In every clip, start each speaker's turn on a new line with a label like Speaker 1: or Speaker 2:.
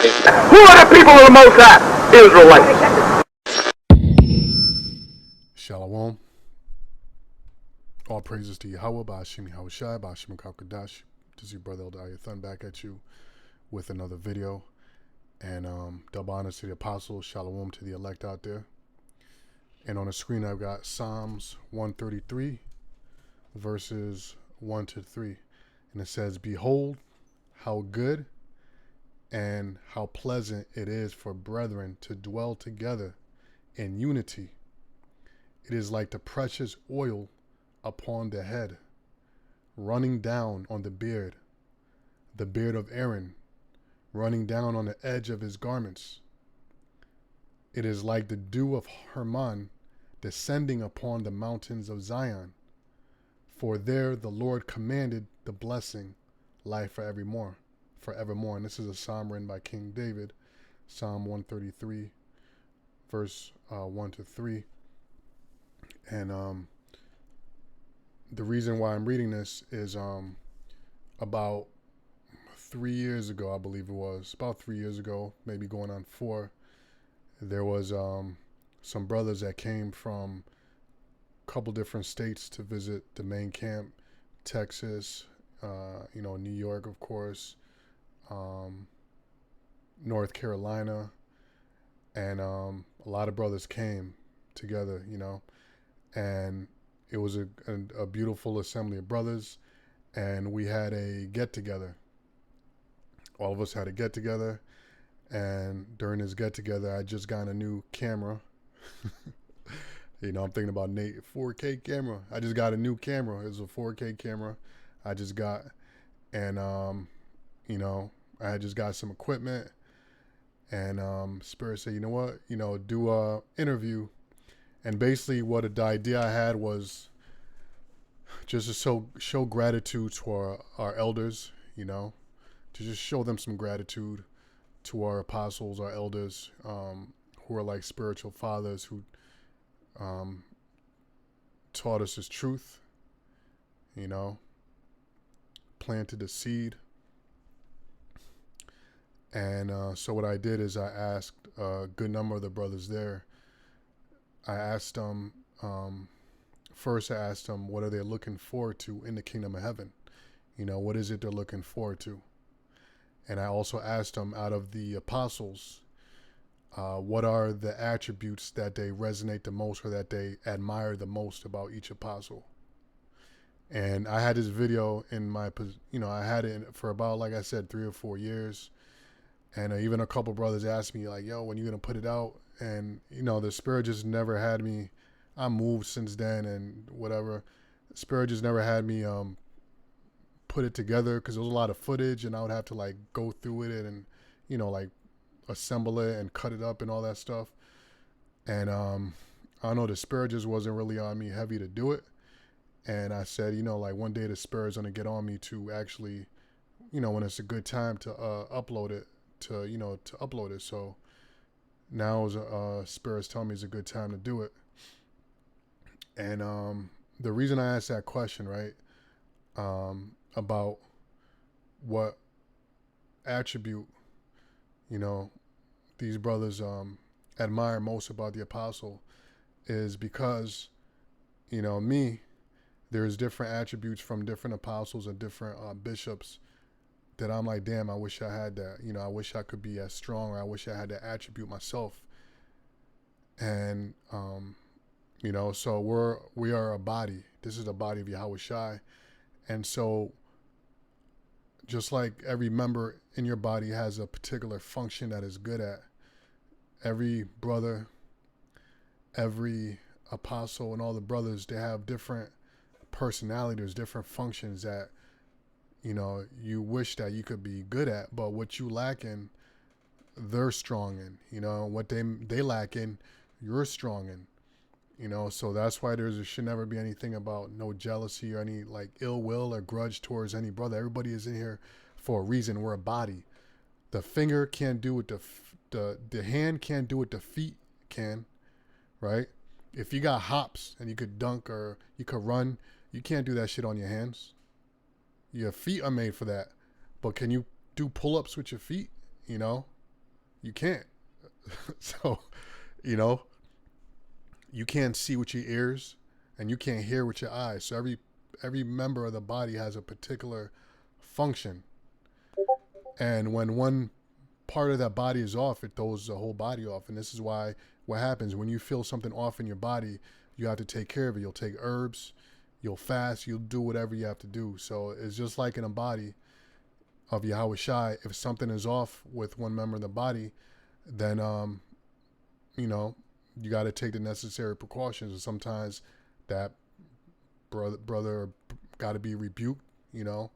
Speaker 1: Who are the people of the Most High? Israelites.
Speaker 2: Shalom. All praises to Yahweh, Ba'ashim Yahawashi, Ba'ashim Kakadash. This is your brother Elder Ayathan back at you with another video. And double honors to the apostles, shalom to the elect out there. And on the screen I've got Psalms 133, verses 1 to 3. And it says, "Behold, how good and how pleasant it is for brethren to dwell together in unity. It is like the precious oil upon the head, running down on the beard of Aaron, running down on the edge of his garments. It is like the dew of Hermon descending upon the mountains of Zion. For there the Lord commanded the blessing, life forevermore. And this is a psalm written by King David, Psalm 133, verse 1 to 3. And the reason why I'm reading this is about 3 years ago, I believe it was, about 3 years ago, maybe going on 4, there was some brothers that came from a couple different states to visit the main camp, Texas, New York, of course, North Carolina, and a lot of brothers came together, and it was a beautiful assembly of brothers, and we had a get-together. All of us had a get-together, and during this get-together, I just got a new camera. I'm thinking about Nate, 4K camera. I just got a new camera. It was a 4K camera I just got, and I had just got some equipment, and Spirit said, you know what, do a interview. And basically what the idea I had was just to show gratitude to our elders, to just show them some gratitude to our apostles, our elders, who are like spiritual fathers who taught us his truth, planted the seed. And so what I did is I asked a good number of the brothers there. I asked them, first I asked them, what are they looking forward to in the kingdom of heaven? What is it they're looking forward to? And I also asked them, out of the apostles, what are the attributes that they resonate the most or that they admire the most about each apostle? And I had this video in my, I had it for about, like I said, 3 or 4 years. And even a couple brothers asked me, like, yo, when you going to put it out? And, the Spirit just never had me. I moved since then and whatever. The Spirit just never had me put it together, because there was a lot of footage and I would have to like go through it and, like assemble it and cut it up and all that stuff. And I don't know, the Spirit just wasn't really on me heavy to do it. And I said, like one day the Spirit's going to get on me to actually, when it's a good time to upload it, to upload it. So now Spirit's telling me it's a good time to do it. And the reason I asked that question, right, about what attribute, these brothers admire most about the apostle, is because, there's different attributes from different apostles and different bishops that I'm like, damn, I wish I had that. I wish I could be as strong, or I wish I had that attribute myself. And, so we are a body. This is the body of Yahawashi. And so just like every member in your body has a particular function that is good at, every brother, every apostle, and all the brothers, they have different personalities, different functions that, you wish that you could be good at, but what you lack in, they're strong in, what they lack in, you're strong in, so that's why there should never be anything about no jealousy or any like ill will or grudge towards any brother. Everybody is in here for a reason. We're a body. The finger can't do what the hand can't do what the feet can, right? If you got hops and you could dunk or you could run, you can't do that shit on your hands. Your feet are made for that. But can you do pull-ups with your feet? You can't. So, you know, you can't see with your ears and you can't hear with your eyes. So every member of the body has a particular function. And when one part of that body is off, it throws the whole body off. And this is why what happens when you feel something off in your body, you have to take care of it. You'll take herbs, you'll fast, you'll do whatever you have to do. So it's just like in a body of Yahawashi. If something is off with one member of the body, then you know, you got to take the necessary precautions. And sometimes that brother got to be rebuked. You know,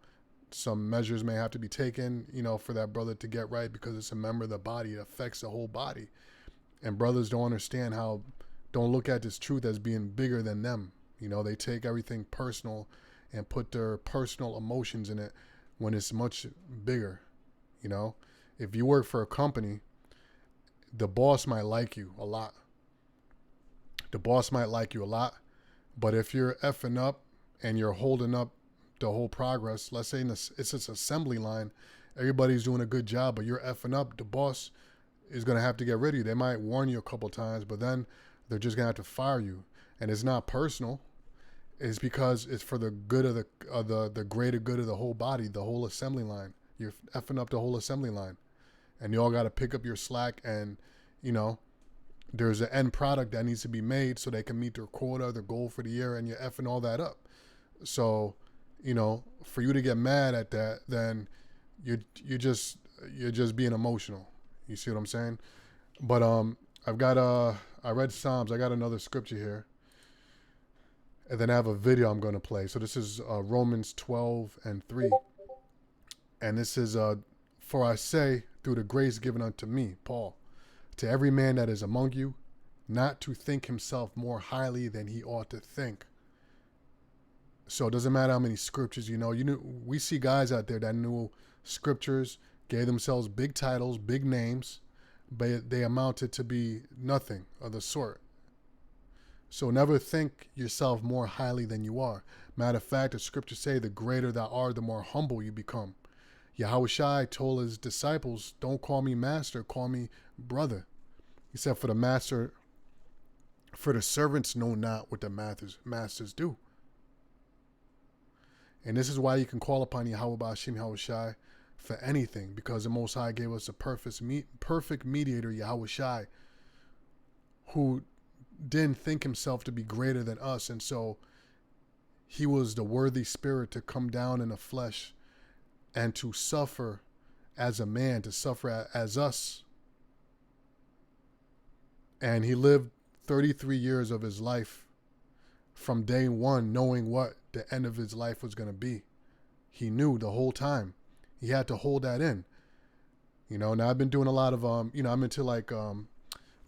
Speaker 2: some measures may have to be taken, you know, for that brother to get right, because it's a member of the body. It affects the whole body. And brothers don't understand how, don't look at this truth as being bigger than them. You know, they take everything personal and put their personal emotions in it when it's much bigger. You know, if you work for a company, the boss might like you a lot. The boss might like you a lot. But if you're effing up and you're holding up the whole progress, let's say it's this assembly line, everybody's doing a good job, but you're effing up, the boss is going to have to get rid of you. They might warn you a couple times, but then they're just going to have to fire you. And it's not personal. It's because it's for the good of the greater good of the whole body, the whole assembly line. You're effing up the whole assembly line. And you all got to pick up your slack, and, you know, there's an end product that needs to be made so they can meet their quota, their goal for the year, and you're effing all that up. So, you know, for you to get mad at that, then you're just being emotional. You see what I'm saying? But I read Psalms. I got another scripture here, and then I have a video I'm going to play. So this is Romans 12:3, and this is for I say, through the grace given unto me, Paul, to every man that is among you, not to think himself more highly than he ought to think. So it doesn't matter how many scriptures you know. We see guys out there that knew scriptures, gave themselves big titles, big names, but they amounted to be nothing of the sort. So never think yourself more highly than you are. Matter of fact, the scriptures say the greater thou art, the more humble you become. Yahawashi told his disciples, don't call me master, call me brother. He said, for the servants know not what the masters do. And this is why you can call upon Yahawashi for anything, because the Most High gave us a perfect mediator, Yahawashi, who didn't think himself to be greater than us. And so he was the worthy spirit to come down in the flesh and to suffer as a man, to suffer as us. And he lived 33 years of his life from day one, knowing what the end of his life was going to be. He knew the whole time. He had to hold that in. You know, now I've been doing a lot of, I'm into like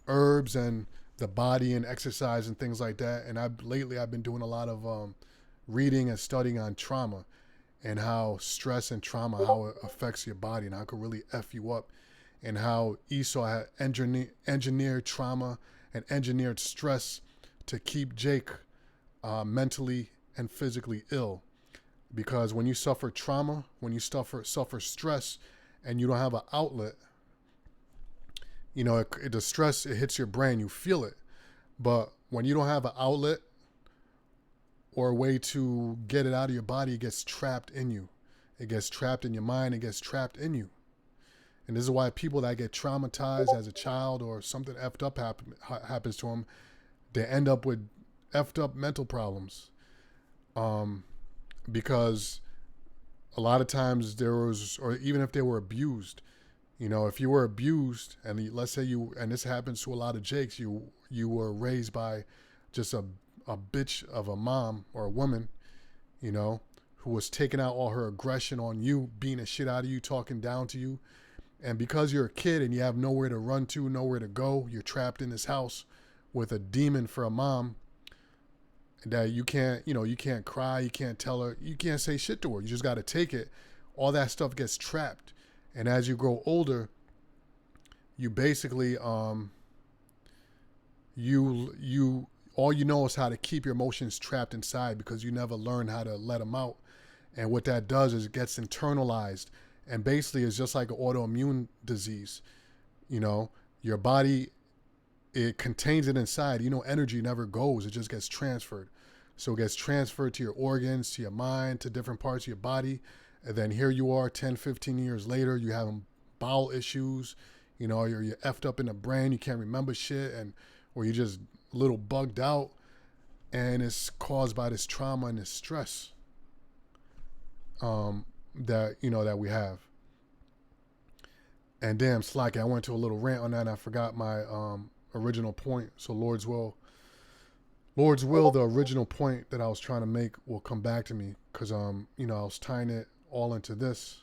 Speaker 2: herbs and the body and exercise and things like that. And lately I've been doing a lot of reading and studying on trauma, and how stress and trauma, how it affects your body and how it can really F you up, and how Esau had engineered trauma and engineered stress to keep Jake mentally and physically ill. Because when you suffer trauma, when you suffer stress, and you don't have an outlet, you know, the stress, it hits your brain, you feel it. But when you don't have an outlet or a way to get it out of your body, it gets trapped in you. It gets trapped in your mind. It gets trapped in you. And this is why people that get traumatized as a child or something effed up happens to them, they end up with effed up mental problems. Because a lot of times or even if they were abused, you know, if you were abused, and let's say and this happens to a lot of Jakes, you were raised by just a bitch of a mom or a woman, you know, who was taking out all her aggression on you, beating the shit out of you, talking down to you. And because you're a kid and you have nowhere to run to, nowhere to go, you're trapped in this house with a demon for a mom that you can't cry, you can't tell her, you can't say shit to her. You just got to take it. All that stuff gets trapped. And as you grow older, you basically, all you know is how to keep your emotions trapped inside, because you never learn how to let them out. And what that does is it gets internalized, and basically it's just like an autoimmune disease. You know, your body, it contains it inside. You know, energy never goes, it just gets transferred. So it gets transferred to your organs, to your mind, to different parts of your body. And then here you are 10, 15 years later, you have bowel issues. You know, you're effed up in the brain, you can't remember shit, and or you're just a little bugged out. And it's caused by this trauma and this stress that, you know, that we have. And damn, Slacky, I went to a little rant on that and I forgot my original point. So Lord's will, the original point that I was trying to make will come back to me because you know, I was tying it all into this.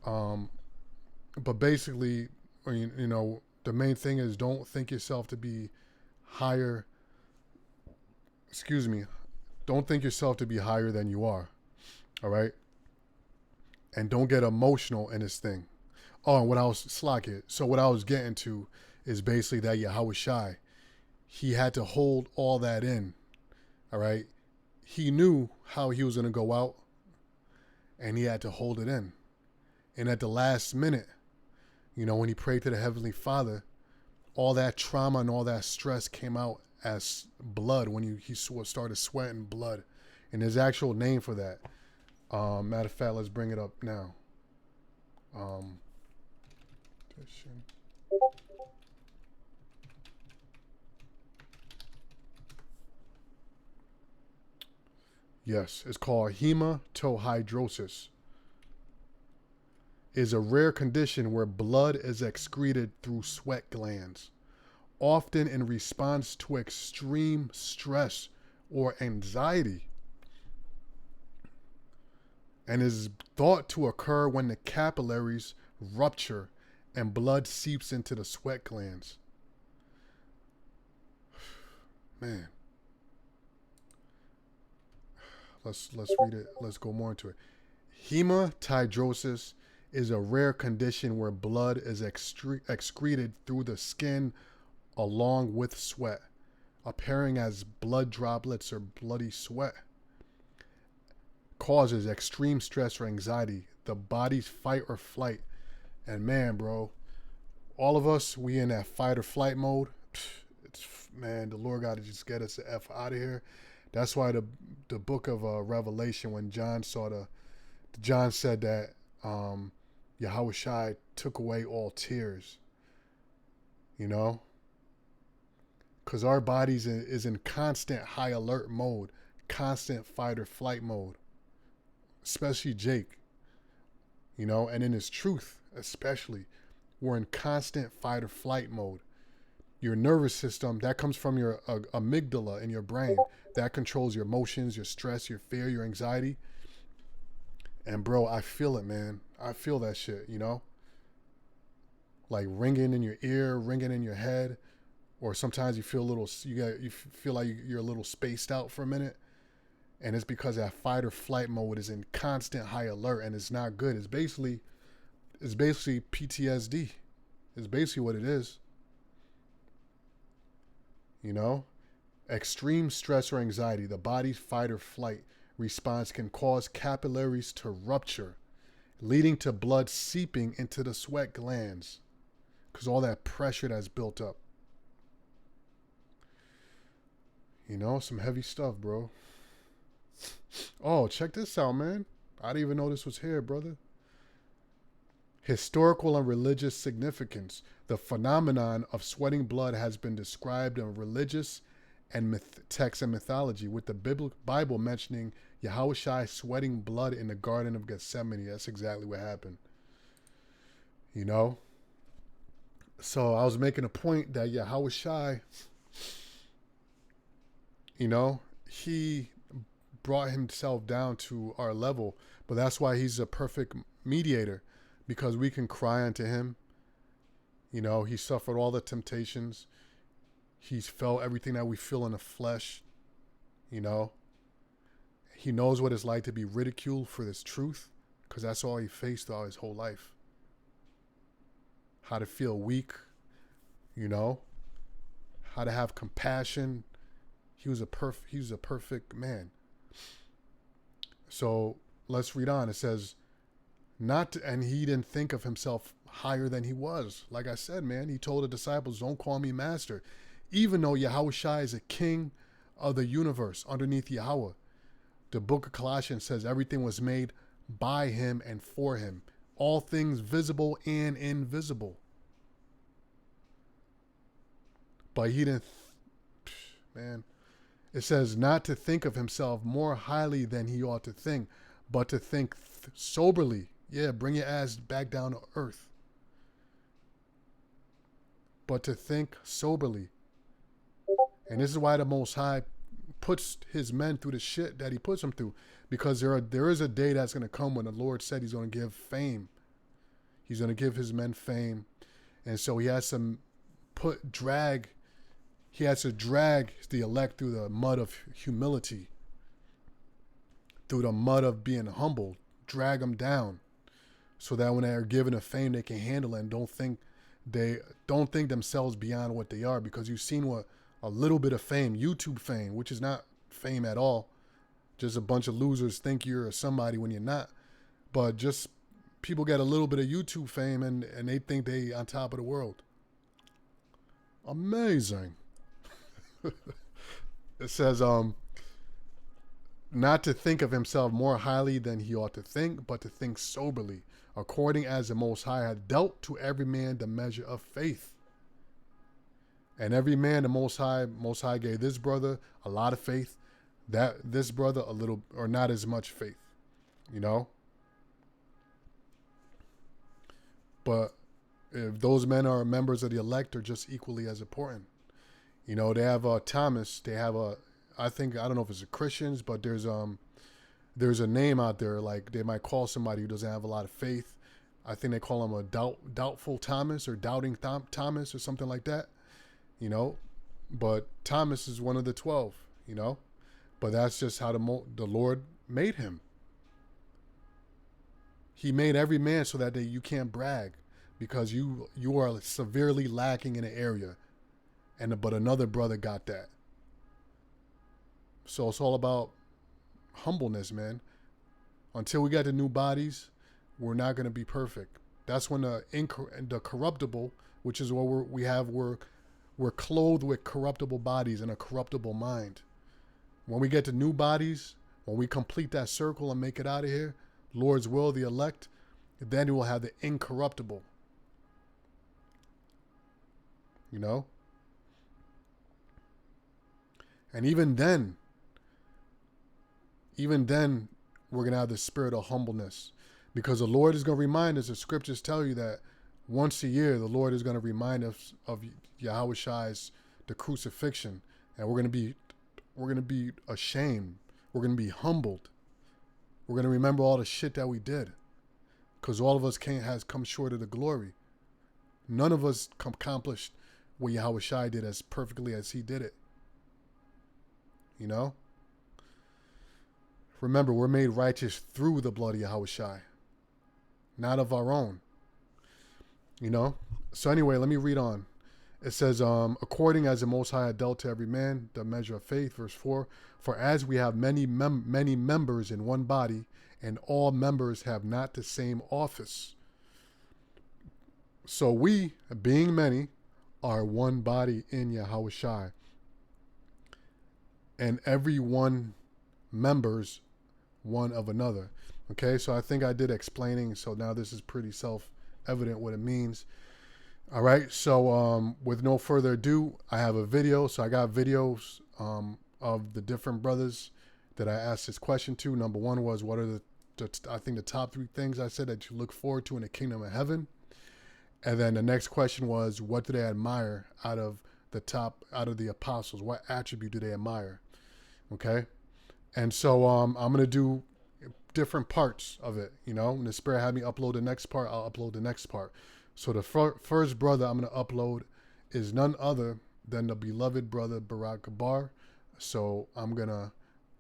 Speaker 2: But basically, you know, the main thing is don't think yourself to be higher. Excuse me. Don't think yourself to be higher than you are. All right. And don't get emotional in this thing. Oh, and what I was slack it. So what I was getting to is basically that Yahawashi, he had to hold all that in. All right. He knew how he was going to go out and he had to hold it in. And at the last minute, you know, when he prayed to the Heavenly Father, all that trauma and all that stress came out as blood when he started sweating blood. And there's actual name for that. Matter of fact, let's bring it up now. Yes, it's called hematidrosis. Is a rare condition where blood is excreted through sweat glands, often in response to extreme stress or anxiety, and is thought to occur when the capillaries rupture and blood seeps into the sweat glands. Man. Let's read it. Let's go more into it. Hematidrosis is a rare condition where blood is excreted through the skin along with sweat, appearing as blood droplets or bloody sweat. Causes extreme stress or anxiety, the body's fight or flight. And man, bro, all of us, we in that fight or flight mode. It's, man, the Lord got to just get us the F out of here. That's why the book of Revelation, when John said that Yahawashi took away all tears, you know, because our bodies is in constant high alert mode, constant fight or flight mode, especially Jake, you know, and in his truth, especially, we're in constant fight or flight mode. Your nervous system, that comes from your amygdala in your brain. That controls your emotions, your stress, your fear, your anxiety. And bro, I feel it, man. I feel that shit, you know? Like ringing in your ear, ringing in your head. Or sometimes you feel a little, you feel like you're a little spaced out for a minute. And it's because that fight or flight mode is in constant high alert and it's not good. It's basically PTSD. It's basically what it is. You know, extreme stress or anxiety, the body's fight or flight response can cause capillaries to rupture, leading to blood seeping into the sweat glands because all that pressure that's built up. You know, some heavy stuff, bro. Oh, check this out, man. I didn't even know this was here, brother. Historical and religious significance. The phenomenon of sweating blood has been described in religious and texts and mythology, with the Bible mentioning Yahawashi sweating blood in the Garden of Gethsemane. That's exactly what happened. You know? So I was making a point that Yahawashi, you know, he brought himself down to our level, but that's why he's a perfect mediator, because we can cry unto him. You know, he suffered all the temptations. He's felt everything that we feel in the flesh. You know, he knows what it's like to be ridiculed for this truth, because that's all he faced all his whole life. How to feel weak, you know, how to have compassion. He was a perfect man. So let's read on. It says, and he didn't think of himself higher than he was. Like I said, man, he told the disciples, don't call me master. Even though Yahawashi is a king of the universe underneath Yahweh. The book of Colossians says everything was made by him and for him. All things visible and invisible. But he didn't, man. It says not to think of himself more highly than he ought to think, but to think soberly. Yeah, bring your ass back down to earth. But to think soberly. And this is why the Most High puts his men through the shit that he puts them through. Because there is a day that's going to come when the Lord said he's going to give fame. He's going to give his men fame. And so he has to drag the elect through the mud of humility. Through the mud of being humble. Drag them down. So that when they are given a fame, they can handle it and don't think themselves beyond what they are. Because you've seen what a little bit of fame, YouTube fame, which is not fame at all. Just a bunch of losers think you're somebody when you're not. But just people get a little bit of YouTube fame and they think they on top of the world. Amazing. It says, not to think of himself more highly than he ought to think, but to think soberly, according as the Most High hath dealt to every man the measure of faith. And every man the Most High gave this brother a lot of faith, that this brother a little, or not as much faith, you know? But if those men are members of the elect, are just equally as important. You know, they have Thomas, they have I don't know if it's a Christians, but there's a name out there, like they might call somebody who doesn't have a lot of faith. I think they call him a doubtful Thomas or doubting Thomas or something like that, you know. But Thomas is one of the 12, you know. But that's just how the Lord made him. He made every man so that you can't brag because you are severely lacking in an area, but another brother got that. So it's all about humbleness, man. Until we get the new bodies, we're not going to be perfect. That's when the corruptible, which is what we're clothed with corruptible bodies and a corruptible mind. When we get to new bodies, when we complete that circle and make it out of here, Lord's will, the elect, then we will have the incorruptible. You know? And even then, we're going to have the spirit of humbleness. Because the Lord is going to remind us, the scriptures tell you that once a year, the Lord is going to remind us of Yahawashi's, the crucifixion. And we're going to be ashamed. We're going to be humbled. We're going to remember all the shit that we did. Because all of us has come short of the glory. None of us accomplished what Yahawashi did as perfectly as he did it. You know? Remember, we're made righteous through the blood of Yahawashi. Not of our own. You know? So anyway, let me read on. It says, according as the Most High had dealt to every man the measure of faith, verse 4, for as we have many members in one body, and all members have not the same office. So we, being many, are one body in Yahawashi. And every one members one of another. Okay, so I think I did explaining, so now this is pretty self-evident what it means. All right, so with no further ado, I have a video. So I got videos of the different brothers that I asked this question to. Number one was, what are I think the top 3 things I said that you look forward to in the kingdom of heaven? And then the next question was, what do they admire out of the apostles? What attribute do they admire? Okay, and so I'm gonna do different parts of it. You know, when the Spirit had me upload the next part, I'll upload the next part. So the first brother I'm going to upload is none other than the beloved brother Barak Gabar. So I'm going to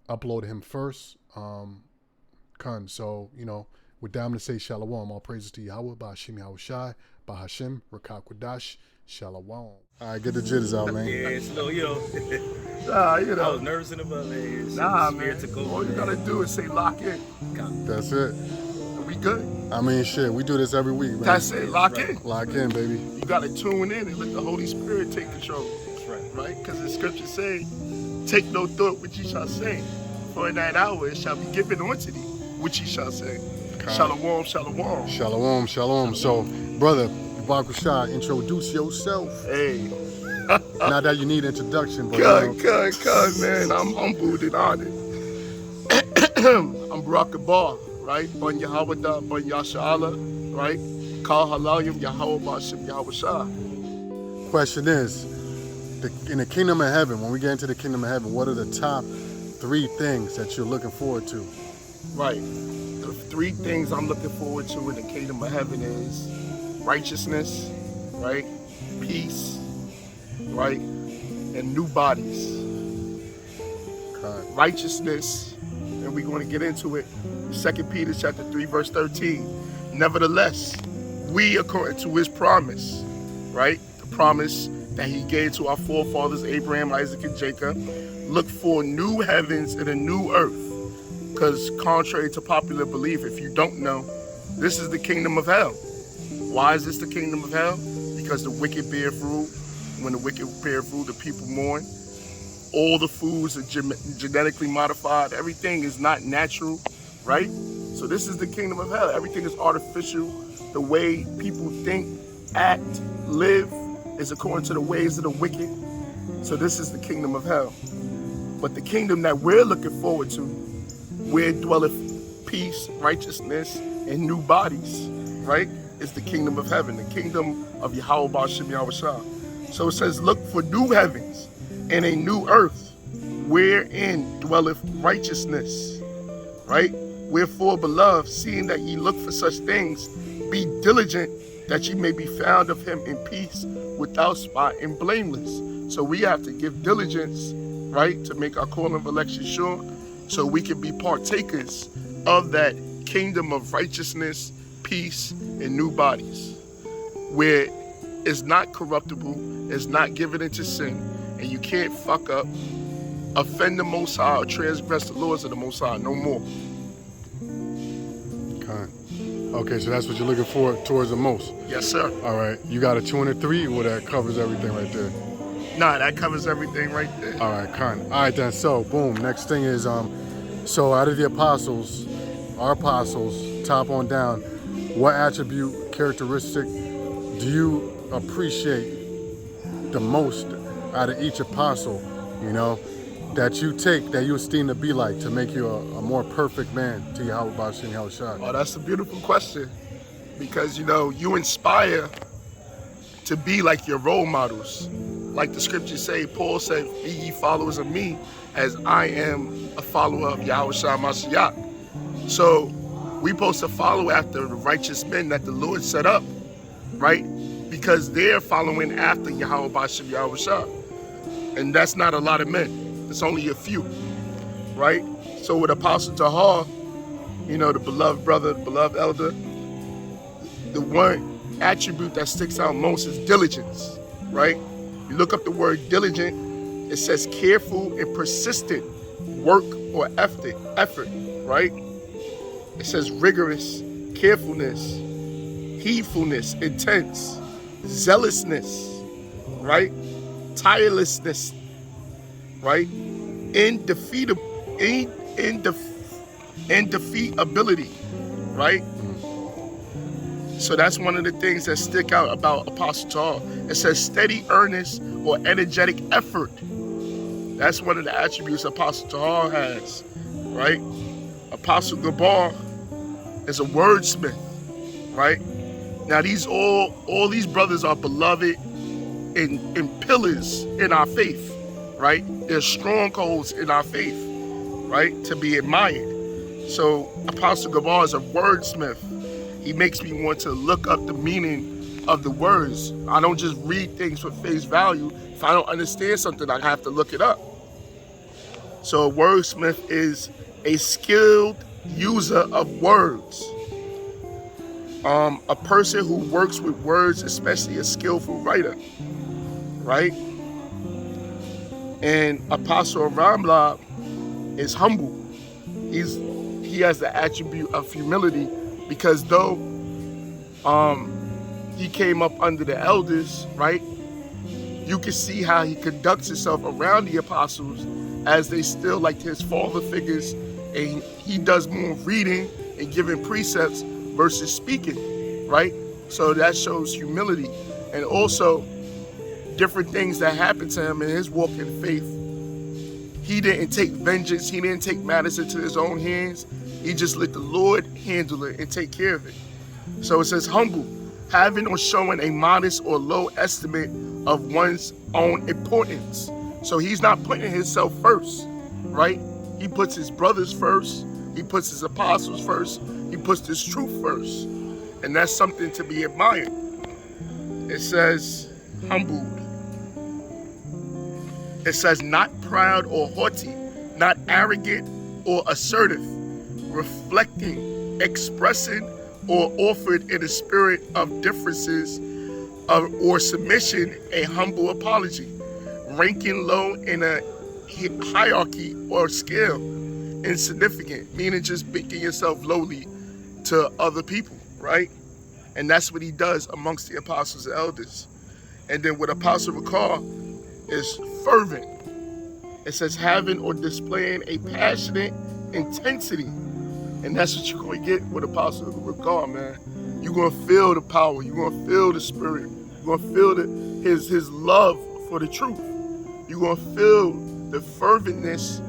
Speaker 2: upload him first. So, you know, with that, I'm going to say Shalom. All praises to Yahweh, Ba'ashim Yahushai, Ba'ashim, Rakak Wadash, Shalom. All right, get the jitters out, man.
Speaker 3: Yeah, so, you know,
Speaker 1: You
Speaker 3: I
Speaker 1: know.
Speaker 3: was nervous in the butt, man.
Speaker 1: Nah,
Speaker 3: Spirit
Speaker 1: man.
Speaker 3: took over,
Speaker 1: All you
Speaker 3: man.
Speaker 1: gotta do is say lock in.
Speaker 2: That's it.
Speaker 1: We
Speaker 3: We good?
Speaker 2: I mean, shit, we do this every week, man.
Speaker 3: That's it. Lock in.
Speaker 2: Lock in, baby.
Speaker 3: You got to tune in and let the Holy Spirit take control.
Speaker 4: That's right.
Speaker 3: Right? Because the scripture say, take no thought which ye shall say, for in that hour it shall be given unto thee, which ye shall say. Shalom, shalom.
Speaker 2: Shalom, shalom. So, brother, Bakusha, introduce yourself.
Speaker 3: Hey.
Speaker 2: Not that you need introduction, but
Speaker 3: Good, man. I'm humbled and honored. I'm Barak Bar, right? Bon Yahawada, Bon Yasha'Allah, right? Kal Halayim, Yahawashi, Yahawashi.
Speaker 2: question is, in the kingdom of heaven, when we get into the kingdom of heaven, what are the top 3 things that you're looking forward to?
Speaker 3: Right. The 3 things I'm looking forward to in the kingdom of heaven is righteousness, right? Peace, right? And new bodies.
Speaker 2: Okay.
Speaker 3: Righteousness, and we're going to get into it. 2 Peter chapter 3, verse 13. Nevertheless, we, according to his promise, right? The promise that he gave to our forefathers, Abraham, Isaac, and Jacob, look for new heavens and a new earth. Because contrary to popular belief, if you don't know, this is the kingdom of hell. Why is this the kingdom of hell? Because the wicked bear fruit. When the wicked bear fruit, the people mourn. All the foods are genetically modified. Everything is not natural, right? So this is the kingdom of hell. Everything is artificial. The way people think, act, live is according to the ways of the wicked. So this is the kingdom of hell. But the kingdom that we're looking forward to, where dwelleth peace, righteousness, and new bodies, right? Is the kingdom of heaven, the kingdom of Yahawashi, Yahawashi. So it says, look for new heavens and a new earth, wherein dwelleth righteousness, right? Wherefore, beloved, seeing that ye look for such things, be diligent that ye may be found of him in peace, without spot and blameless. So we have to give diligence, right, to make our call of election sure, so we can be partakers of that kingdom of righteousness, peace, and new bodies, where it's not corruptible, it's not given into sin, and you can't fuck up, offend the Most High, or transgress the laws of the Most High no more.
Speaker 2: Okay, so that's what you're looking for towards the most.
Speaker 3: Yes, sir.
Speaker 2: All right, you got a 2 and a 3, or that covers everything right there?
Speaker 3: Nah, that covers everything right there.
Speaker 2: All right, kind. All right, then. So, boom. Next thing is, so out of the apostles, our apostles, top on down, what attribute, characteristic do you appreciate the most out of each apostle? You know, that you take, that you esteem to be like, to make you a more perfect man to Yahawashi and Yahawashi?
Speaker 3: Oh, that's a beautiful question, because you know you inspire to be like your role models. Like the scriptures say, Paul said, be ye followers of me as I am a follower of Yahawashi Mashiach. So we supposed to follow after the righteous men that the Lord set up, right? Because they're following after Yahawashi Yahawashi. And that's not a lot of men. It's only a few, right? So with Apostle Tahar, you know, the beloved brother, the beloved elder, the one attribute that sticks out most is diligence, right? You look up the word diligent, it says careful and persistent work or effort, right? It says rigorous, carefulness, heedfulness, intense, zealousness, right? Tirelessness, right? Indefeatability, right? So that's one of the things that stick out about Apostle Tahar. It says steady, earnest, or energetic effort. That's one of the attributes Apostle Tahar has, right? Apostle Gabar is a wordsmith, right? Now all these brothers are beloved and pillars in our faith, right? They're strongholds in our faith, right? To be admired. So Apostle Gabar is a wordsmith. He makes me want to look up the meaning of the words. I don't just read things for face value. If I don't understand something, I have to look it up. So a wordsmith is a skilled user of words. A person who works with words, especially a skillful writer, right? And Apostle Ramla is humble. He has the attribute of humility, because though he came up under the elders, right? You can see how he conducts himself around the apostles as they still like his father figures, and he does more reading and giving precepts versus speaking, right? So that shows humility, and also different things that happened to him in his walk in faith. He didn't take vengeance. He didn't take matters into his own hands. He just let the Lord handle it and take care of it. So it says humble, having or showing a modest or low estimate of one's own importance. So he's not putting himself first, right? He puts his brothers first. He puts his apostles first. He puts this truth first. And that's something to be admired. It says humbled. It says not proud or haughty, not arrogant or assertive, reflecting, expressing, or offered in a spirit of differences or submission, a humble apology, ranking low in a hierarchy or scale, insignificant, meaning just making yourself lowly to other people, right? And that's what he does amongst the apostles and elders. And then what Apostle recall is fervent. It says having or displaying a passionate intensity. And that's what you're going to get with Apostle recall, man. You're going to feel the power. You're going to feel the spirit. You're going to feel his love for the truth. You're going to feel the ferventness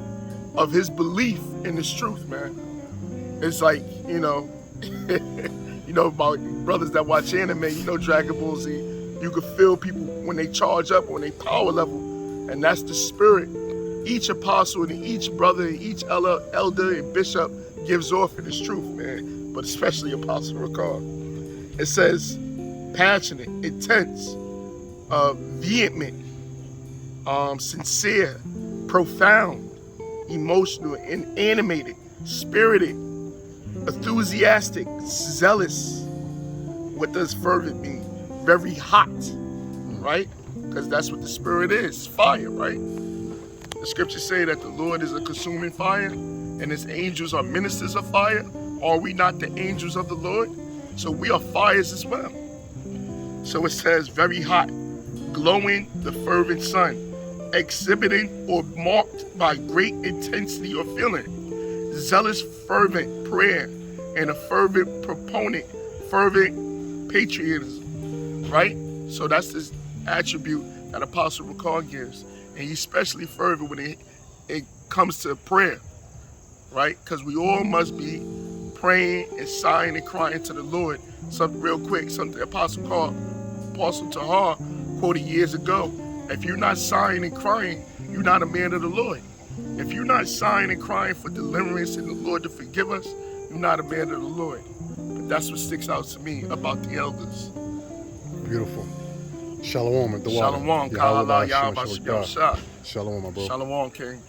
Speaker 3: of his belief in this truth, man. It's like, you know about brothers that watch anime, Dragon Ball Z, you can feel people when they charge up, when they power level, and that's the spirit each apostle and each brother and each elder and bishop gives off in this truth, man, but especially Apostle recall. It says passionate, intense, vehement, sincere, profound, emotional, and animated, spirited, enthusiastic, zealous. What does fervent mean? Very hot, right? Because that's what the spirit is, fire, right? The scriptures say that the Lord is a consuming fire and his angels are ministers of fire. Are we not the angels of the Lord? So we are fires as well. So it says very hot, glowing, the fervent sun, exhibiting or marked by great intensity or feeling, zealous fervent prayer, and a fervent proponent, fervent patriotism, right? So that's this attribute that Apostle recall gives. And he's especially fervent when it comes to prayer, right? Because we all must be praying and sighing and crying to the Lord. Something real quick, something Apostle Tahar quoted years ago. If you're not sighing and crying, you're not a man of the Lord. If you're not sighing and crying for deliverance and the Lord to forgive us, you're not a man of the Lord. But that's what sticks out to me about the elders.
Speaker 2: Beautiful. Shalom at the water.
Speaker 3: Shalom. Yahawashi.
Speaker 2: Shalom, my bro.
Speaker 3: Shalom, King.